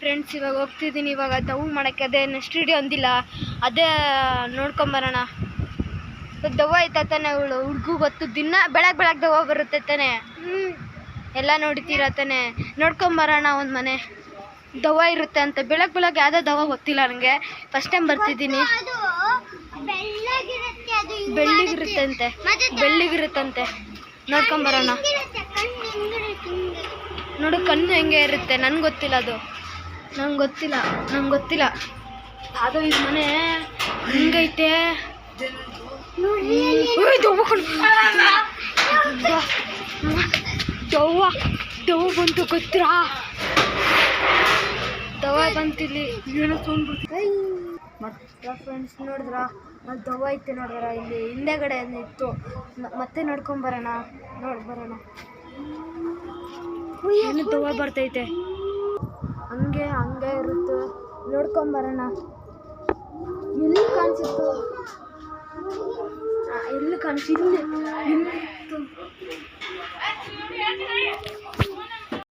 Friends ಇವಾಗ ಹೋಗ್ತಿದ್ದೀನಿ. ಇವಾಗ ದವ್ ಮಾಡೋಕ್ಕೆ ಅದೇ ನೆಕ್ಸ್ಟ್ ವಿಡಿಯೋ ಅಂದಿಲ್ಲ, ಅದೇ ನೋಡ್ಕೊಂಬರೋಣ. ದವ್ವ ಐತಾ ತಾನೆ ಅವಳು ಹುಡುಗು ಗೊತ್ತು. ದಿನ ಬೆಳಗ್ಗೆ ದವ್ವ ಬರುತ್ತೆ ತಾನೆ, ಎಲ್ಲ ನೋಡ್ತೀರ ತಾನೆ. ನೋಡ್ಕೊಂಬರೋಣ ಒಂದು ಮನೆ ದವ್ವ ಇರುತ್ತೆ ಅಂತ. ಬೆಳಗ್ಗೆ ಯಾವುದೋ ದವ್ವ ಗೊತ್ತಿಲ್ಲ ನನಗೆ, ಫಸ್ಟ್ ಟೈಮ್ ಬರ್ತಿದ್ದೀನಿ. ಬೆಳ್ಳಿಗಿರುತ್ತಂತೆ ನೋಡ್ಕೊಂಬರೋಣ. ನೋಡು ಕಣ್ಣು ಹೆಂಗೆ ಇರುತ್ತೆ, ನನಗೆ ಗೊತ್ತಿಲ್ಲ ಅದು, ನಂಗೆ ಗೊತ್ತಿಲ್ಲ ಅದು. ಇದು ಮನೆ ಹಿಂಗೈತೆ. ದವ್ವ ಬಂತು ಗೊತ್ತಿರಾ, ದವ್ವ ಬಂತಿಲ್ಲಿ. ಫ್ರೆಂಡ್ಸ್ ನೋಡಿದ್ರ ಅಲ್ಲಿ ದವ್ವ ಐತೆ ನೋಡಿದ್ರ, ಇಲ್ಲಿ ಹಿಂದೆಗಡೆ ಇತ್ತು. ಮತ್ತೆ ನೋಡ್ಕೊಂಬರೋಣ. ಏನು ದವ್ವ ಬರ್ತೈತೆ, ಹಂಗೆ ಇರುತ್ತೆ. ನೋಡ್ಕೊಂಬರೋಣ. ಎಲ್ಲಿ ಕಾಣಿಸಿತ್ತು,